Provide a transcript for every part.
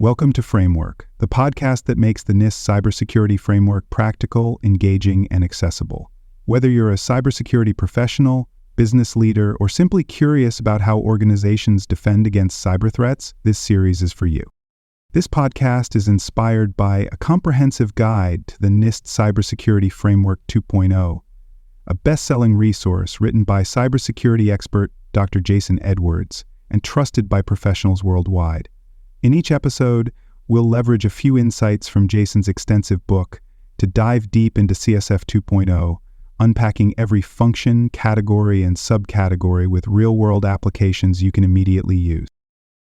Welcome to Framework, the podcast that makes the NIST cybersecurity framework practical, engaging, and accessible. Whether you're a cybersecurity professional, business leader, or simply curious about how organizations defend against cyber threats, this series is for you. This podcast is inspired by a comprehensive guide to the NIST Cybersecurity Framework 2.0, a best-selling resource written by cybersecurity expert Dr. Jason Edwards and trusted by professionals worldwide. In each episode, we'll leverage a few insights from Jason's extensive book to dive deep into CSF 2.0, unpacking every function, category, and subcategory with real-world applications you can immediately use.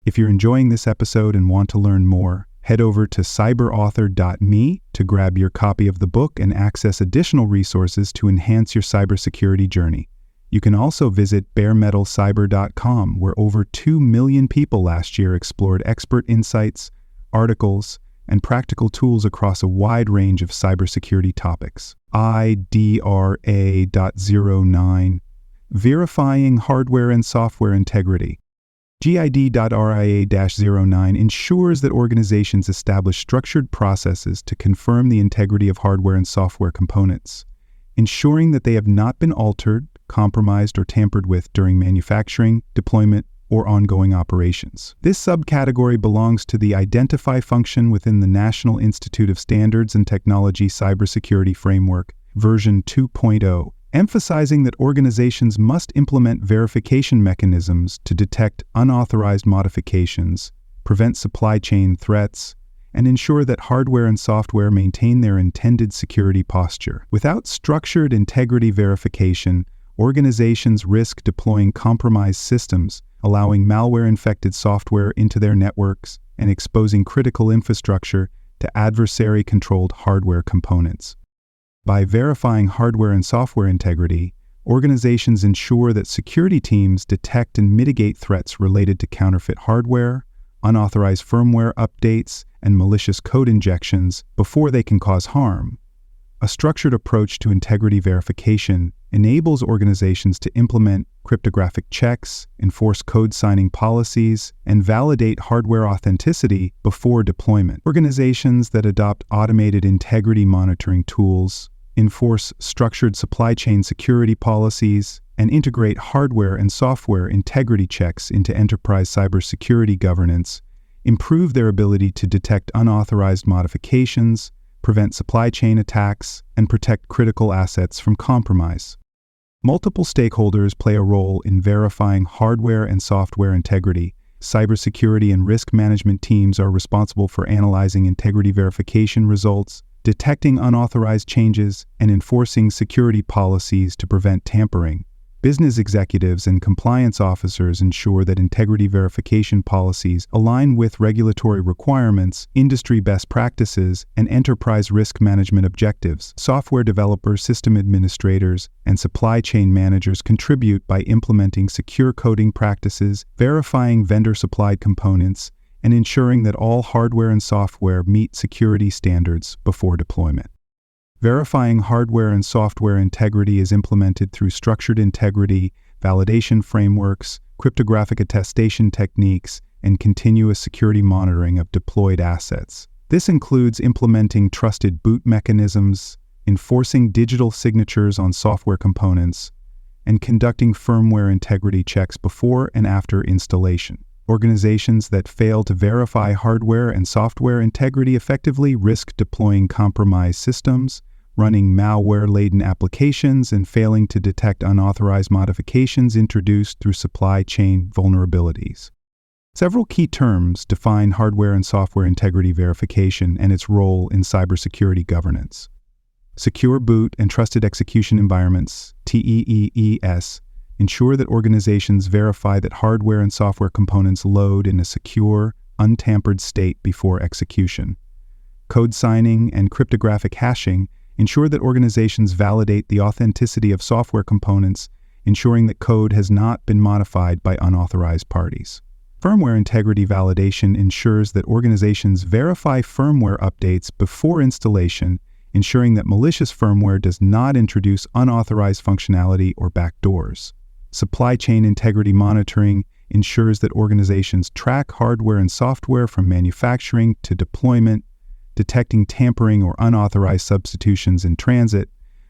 If you're enjoying this episode and want to learn more, head over to cyberauthor.me to grab your copy of the book and access additional resources to enhance your cybersecurity journey. You can also visit baremetalcyber.com, where over 2 million people last year explored expert insights, articles, and practical tools across a wide range of cybersecurity topics. ID.RA-09, verifying hardware and software integrity. ID.RA-09 ensures that organizations establish structured processes to confirm the integrity of hardware and software components, ensuring that they have not been altered, compromised, or tampered with during manufacturing, deployment, or ongoing operations. This subcategory belongs to the Identify function within the National Institute of Standards and Technology Cybersecurity Framework, version 2.0, emphasizing that organizations must implement verification mechanisms to detect unauthorized modifications, prevent supply chain threats, and ensure that hardware and software maintain their intended security posture. Without structured integrity verification, organizations risk deploying compromised systems, allowing malware-infected software into their networks, and exposing critical infrastructure to adversary-controlled hardware components. By verifying hardware and software integrity, organizations ensure that security teams detect and mitigate threats related to counterfeit hardware, unauthorized firmware updates, and malicious code injections before they can cause harm. A structured approach to integrity verification enables organizations to implement cryptographic checks, enforce code signing policies, and validate hardware authenticity before deployment. Organizations that adopt automated integrity monitoring tools, enforce structured supply chain security policies, and integrate hardware and software integrity checks into enterprise cybersecurity governance improve their ability to detect unauthorized modifications, prevent supply chain attacks, and protect critical assets from compromise. Multiple stakeholders play a role in verifying hardware and software integrity. Cybersecurity and risk management teams are responsible for analyzing integrity verification results, detecting unauthorized changes, and enforcing security policies to prevent tampering. Business executives and compliance officers ensure that integrity verification policies align with regulatory requirements, industry best practices, and enterprise risk management objectives. Software developers, system administrators, and supply chain managers contribute by implementing secure coding practices, verifying vendor-supplied components, and ensuring that all hardware and software meet security standards before deployment. Verifying hardware and software integrity is implemented through structured integrity, validation frameworks, cryptographic attestation techniques, and continuous security monitoring of deployed assets. This includes implementing trusted boot mechanisms, enforcing digital signatures on software components, and conducting firmware integrity checks before and after installation. Organizations that fail to verify hardware and software integrity effectively risk deploying compromised systems, running malware-laden applications, and failing to detect unauthorized modifications introduced through supply chain vulnerabilities. Several key terms define hardware and software integrity verification and its role in cybersecurity governance. Secure boot and trusted execution environments, TEEES, ensure that organizations verify that hardware and software components load in a secure, untampered state before execution. Code signing and cryptographic hashing ensure that organizations validate the authenticity of software components, ensuring that code has not been modified by unauthorized parties. Firmware integrity validation ensures that organizations verify firmware updates before installation, ensuring that malicious firmware does not introduce unauthorized functionality or backdoors. Supply chain integrity monitoring ensures that organizations track hardware and software from manufacturing to deployment, detecting tampering or unauthorized substitutions in transit.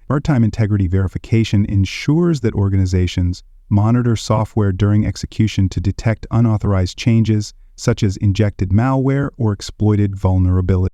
Maritime integrity verification ensures that organizations monitor software during execution to detect unauthorized changes, such as injected malware or exploited vulnerabilities.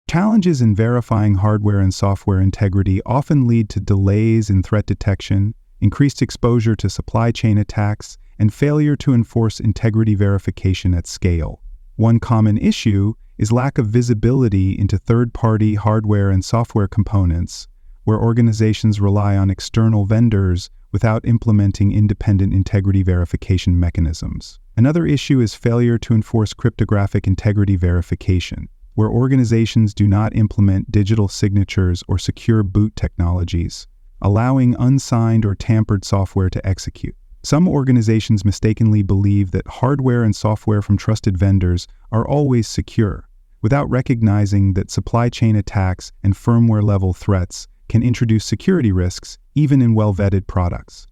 Challenges in verifying hardware and software integrity often lead to delays in threat detection, increased exposure to supply chain attacks, and failure to enforce integrity verification at scale. One common issue is lack of visibility into third-party hardware and software components, where organizations rely on external vendors without implementing independent integrity verification mechanisms. Another issue is failure to enforce cryptographic integrity verification, where organizations do not implement digital signatures or secure boot technologies, allowing unsigned or tampered software to execute. Some organizations mistakenly believe that hardware and software from trusted vendors are always secure, without recognizing that supply chain attacks and firmware-level threats can introduce security risks even in well-vetted products.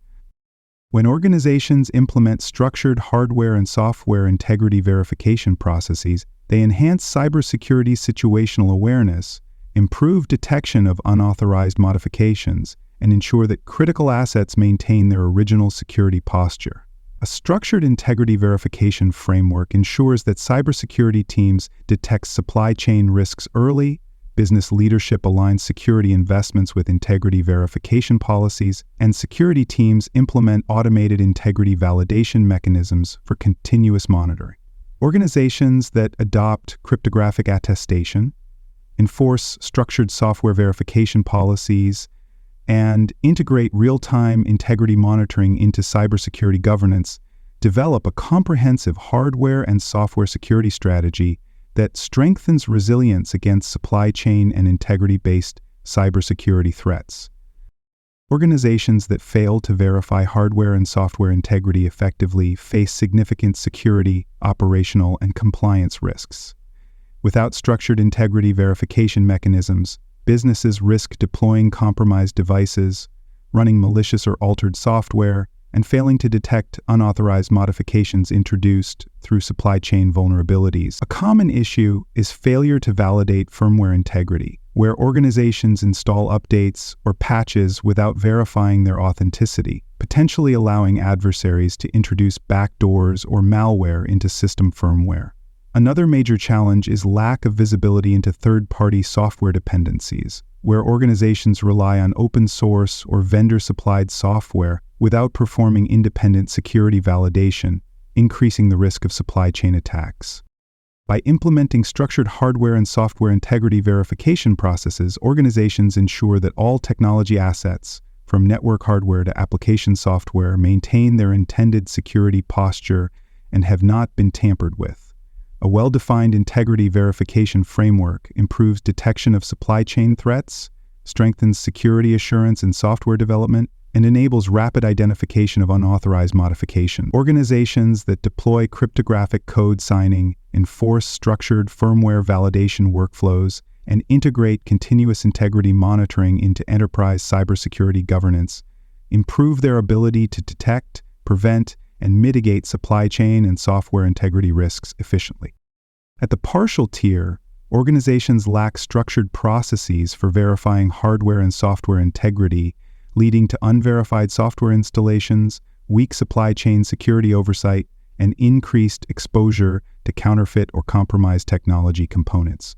When organizations implement structured hardware and software integrity verification processes, they enhance cybersecurity situational awareness, improve detection of unauthorized modifications, and ensure that critical assets maintain their original security posture. A structured integrity verification framework ensures that cybersecurity teams detect supply chain risks early, business leadership aligns security investments with integrity verification policies, and security teams implement automated integrity validation mechanisms for continuous monitoring. Organizations that adopt cryptographic attestation, enforce structured software verification policies, and integrate real-time integrity monitoring into cybersecurity governance develop a comprehensive hardware and software security strategy that strengthens resilience against supply chain and integrity-based cybersecurity threats. Organizations that fail to verify hardware and software integrity effectively face significant security, operational, and compliance risks. Without structured integrity verification mechanisms, businesses risk deploying compromised devices, running malicious or altered software, and failing to detect unauthorized modifications introduced through supply chain vulnerabilities. A common issue is failure to validate firmware integrity, where organizations install updates or patches without verifying their authenticity, potentially allowing adversaries to introduce backdoors or malware into system firmware. Another major challenge is lack of visibility into third-party software dependencies, where organizations rely on open-source or vendor-supplied software without performing independent security validation, increasing the risk of supply chain attacks. By implementing structured hardware and software integrity verification processes, organizations ensure that all technology assets, from network hardware to application software, maintain their intended security posture and have not been tampered with. A well-defined integrity verification framework improves detection of supply chain threats, strengthens security assurance in software development, and enables rapid identification of unauthorized modification. Organizations that deploy cryptographic code signing, enforce structured firmware validation workflows, and integrate continuous integrity monitoring into enterprise cybersecurity governance improve their ability to detect, prevent, and mitigate supply chain and software integrity risks efficiently. At the partial tier, organizations lack structured processes for verifying hardware and software integrity, leading to unverified software installations, weak supply chain security oversight, and increased exposure to counterfeit or compromised technology components.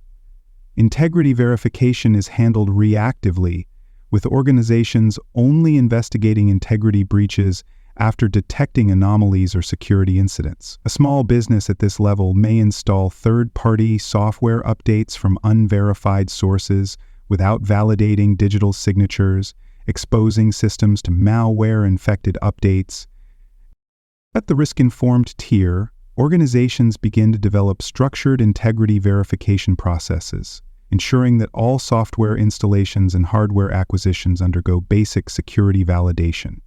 Integrity verification is handled reactively, with organizations only investigating integrity breaches after detecting anomalies or security incidents. A small business at this level may install third-party software updates from unverified sources without validating digital signatures, exposing systems to malware-infected updates. At the risk-informed tier, organizations begin to develop structured integrity verification processes, ensuring that all software installations and hardware acquisitions undergo basic security validation.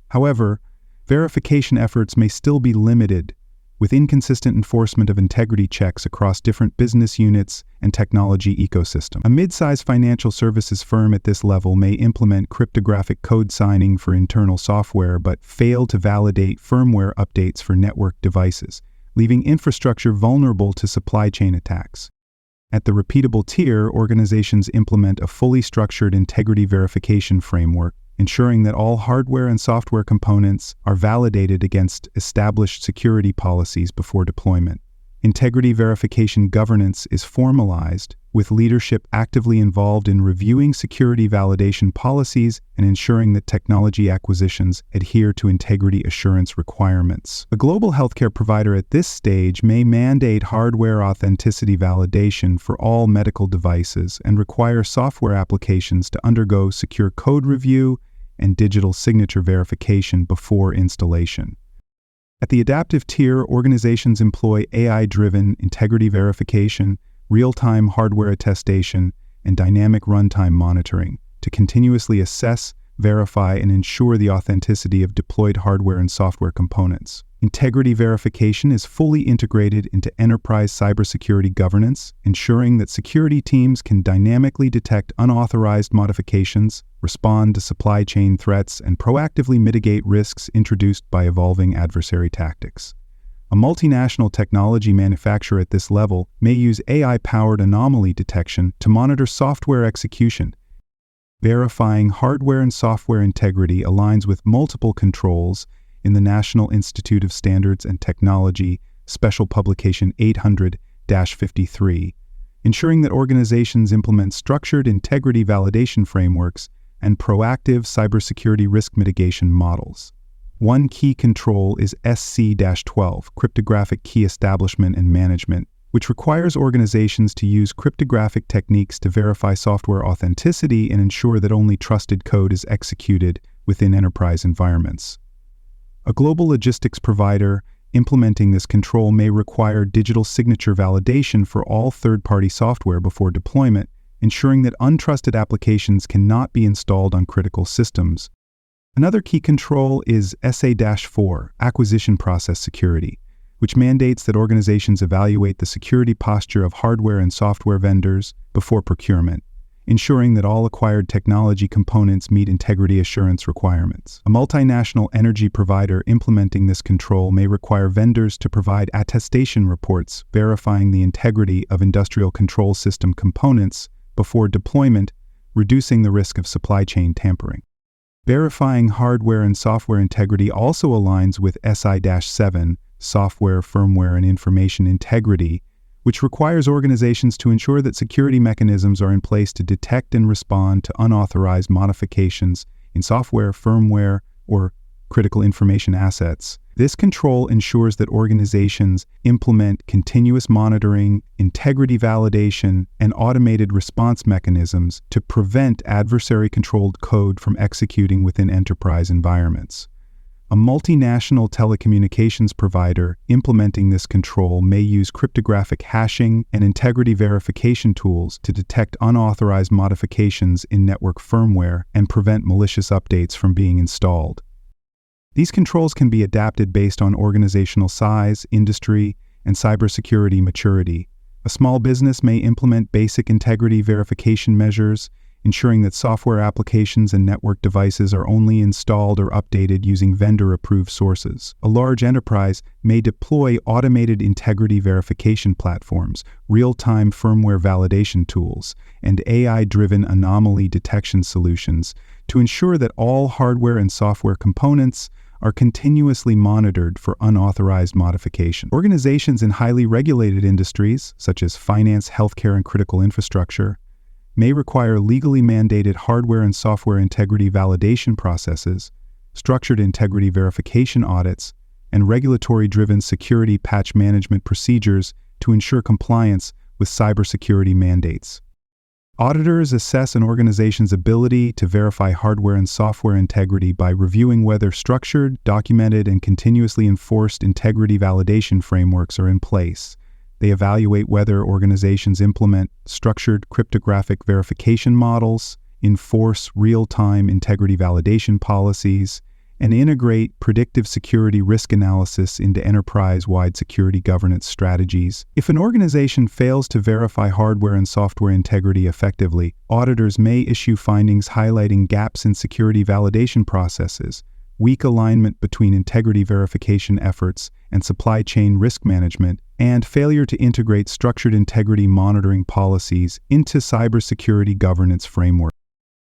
However, verification efforts may still be limited with inconsistent enforcement of integrity checks across different business units and technology ecosystem. A mid-sized financial services firm at this level may implement cryptographic code signing for internal software but fail to validate firmware updates for network devices, leaving infrastructure vulnerable to supply chain attacks. At the repeatable tier, organizations implement a fully structured integrity verification framework, ensuring that all hardware and software components are validated against established security policies before deployment. Integrity verification governance is formalized, with leadership actively involved in reviewing security validation policies and ensuring that technology acquisitions adhere to integrity assurance requirements. A global healthcare provider at this stage may mandate hardware authenticity validation for all medical devices and require software applications to undergo secure code review and digital signature verification before installation. At the adaptive tier, organizations employ AI-driven integrity verification, real-time hardware attestation, and dynamic runtime monitoring to continuously assess, verify, and ensure the authenticity of deployed hardware and software components. Integrity verification is fully integrated into enterprise cybersecurity governance, ensuring that security teams can dynamically detect unauthorized modifications, respond to supply chain threats, and proactively mitigate risks introduced by evolving adversary tactics. A multinational technology manufacturer at this level may use AI-powered anomaly detection to monitor software execution. Verifying hardware and software integrity aligns with multiple controls in the National Institute of Standards and Technology Special Publication 800-53, ensuring that organizations implement structured integrity validation frameworks and proactive cybersecurity risk mitigation models. One key control is SC-12, Cryptographic Key Establishment and Management, which requires organizations to use cryptographic techniques to verify software authenticity and ensure that only trusted code is executed within enterprise environments. A global logistics provider implementing this control may require digital signature validation for all third-party software before deployment, ensuring that untrusted applications cannot be installed on critical systems. Another key control is SA-4, Acquisition Process Security, which mandates that organizations evaluate the security posture of hardware and software vendors before procurement, ensuring that all acquired technology components meet integrity assurance requirements. A multinational energy provider implementing this control may require vendors to provide attestation reports verifying the integrity of industrial control system components before deployment, reducing the risk of supply chain tampering. Verifying hardware and software integrity also aligns with SI-7, Software, Firmware, and Information Integrity, which requires organizations to ensure that security mechanisms are in place to detect and respond to unauthorized modifications in software, firmware, or critical information assets. This control ensures that organizations implement continuous monitoring, integrity validation, and automated response mechanisms to prevent adversary-controlled code from executing within enterprise environments. A multinational telecommunications provider implementing this control may use cryptographic hashing and integrity verification tools to detect unauthorized modifications in network firmware and prevent malicious updates from being installed. These controls can be adapted based on organizational size, industry, and cybersecurity maturity. A small business may implement basic integrity verification measures, ensuring that software applications and network devices are only installed or updated using vendor-approved sources. A large enterprise may deploy automated integrity verification platforms, real-time firmware validation tools, and AI-driven anomaly detection solutions to ensure that all hardware and software components are continuously monitored for unauthorized modification. Organizations in highly regulated industries, such as finance, healthcare, and critical infrastructure, may require legally mandated hardware and software integrity validation processes, structured integrity verification audits, and regulatory-driven security patch management procedures to ensure compliance with cybersecurity mandates. Auditors assess an organization's ability to verify hardware and software integrity by reviewing whether structured, documented, and continuously enforced integrity validation frameworks are in place. They evaluate whether organizations implement structured cryptographic verification models, enforce real-time integrity validation policies, and integrate predictive security risk analysis into enterprise-wide security governance strategies. If an organization fails to verify hardware and software integrity effectively, auditors may issue findings highlighting gaps in security validation processes, weak alignment between integrity verification efforts and supply chain risk management, and failure to integrate structured integrity monitoring policies into cybersecurity governance framework.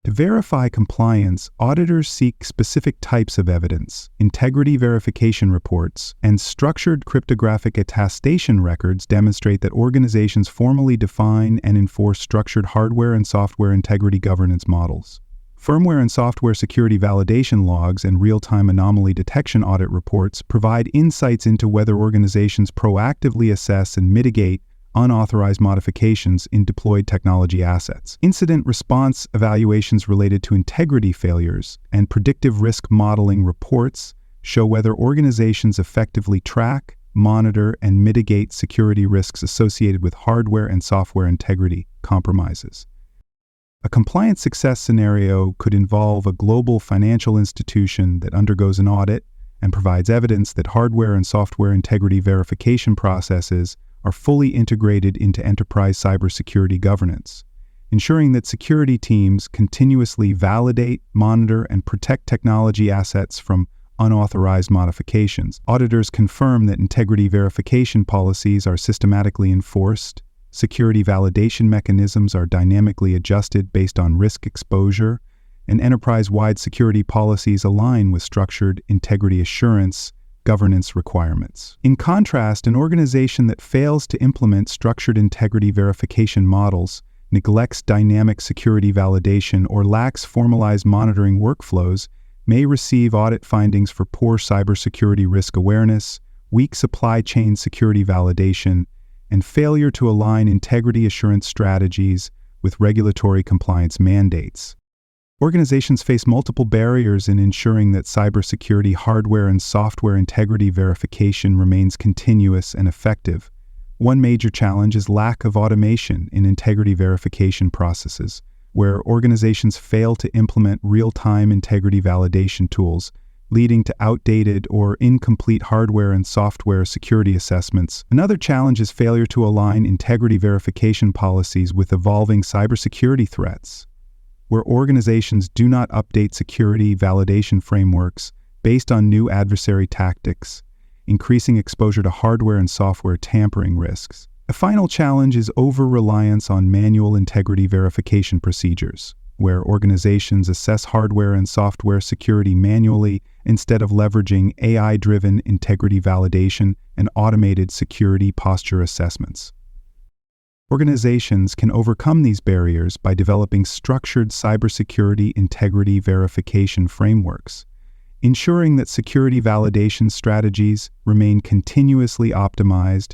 To verify compliance, auditors seek specific types of evidence. Integrity verification reports and structured cryptographic attestation records demonstrate that organizations formally define and enforce structured hardware and software integrity governance models. Firmware and software security validation logs and real-time anomaly detection audit reports provide insights into whether organizations proactively assess and mitigate unauthorized modifications in deployed technology assets. Incident response evaluations related to integrity failures and predictive risk modeling reports show whether organizations effectively track, monitor, and mitigate security risks associated with hardware and software integrity compromises. A compliance success scenario could involve a global financial institution that undergoes an audit and provides evidence that hardware and software integrity verification processes are fully integrated into enterprise cybersecurity governance, ensuring that security teams continuously validate, monitor, and protect technology assets from unauthorized modifications. Auditors confirm that integrity verification policies are systematically enforced, security validation mechanisms are dynamically adjusted based on risk exposure, and enterprise-wide security policies align with structured integrity assurance governance requirements. In contrast, an organization that fails to implement structured integrity verification models, neglects dynamic security validation, or lacks formalized monitoring workflows may receive audit findings for poor cybersecurity risk awareness, weak supply chain security validation, and failure to align integrity assurance strategies with regulatory compliance mandates. Organizations face multiple barriers in ensuring that cybersecurity hardware and software integrity verification remains continuous and effective. One major challenge is lack of automation in integrity verification processes, where organizations fail to implement real-time integrity validation tools, leading to outdated or incomplete hardware and software security assessments. Another challenge is failure to align integrity verification policies with evolving cybersecurity threats, where organizations do not update security validation frameworks based on new adversary tactics, increasing exposure to hardware and software tampering risks. A final challenge is over-reliance on manual integrity verification procedures, where organizations assess hardware and software security manually instead of leveraging AI-driven integrity validation and automated security posture assessments. Organizations can overcome these barriers by developing structured cybersecurity integrity verification frameworks, ensuring that security validation strategies remain continuously optimized,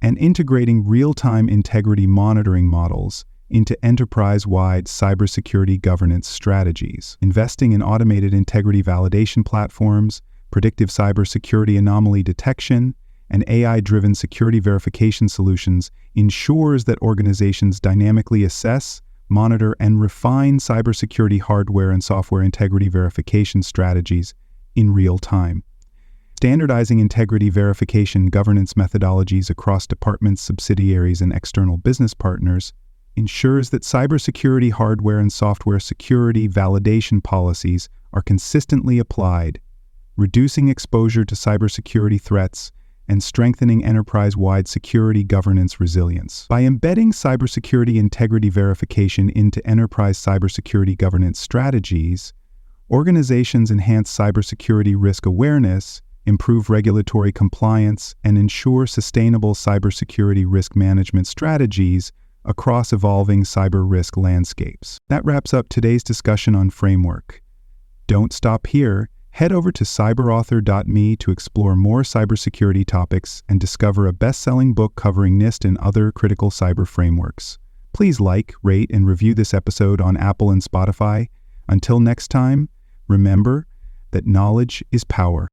and integrating real-time integrity monitoring models into enterprise-wide cybersecurity governance strategies. Investing in automated integrity validation platforms, predictive cybersecurity anomaly detection, and AI-driven security verification solutions ensures that organizations dynamically assess, monitor, and refine cybersecurity hardware and software integrity verification strategies in real time. Standardizing integrity verification governance methodologies across departments, subsidiaries, and external business partners ensures that cybersecurity hardware and software security validation policies are consistently applied, reducing exposure to cybersecurity threats and strengthening enterprise-wide security governance resilience. By embedding cybersecurity integrity verification into enterprise cybersecurity governance strategies, organizations enhance cybersecurity risk awareness, improve regulatory compliance, and ensure sustainable cybersecurity risk management strategies across evolving cyber risk landscapes. That wraps up today's discussion on framework. Don't stop here. Head over to cyberauthor.me to explore more cybersecurity topics and discover a best-selling book covering NIST and other critical cyber frameworks. Please like, rate, and review this episode on Apple and Spotify. Until next time, remember that knowledge is power.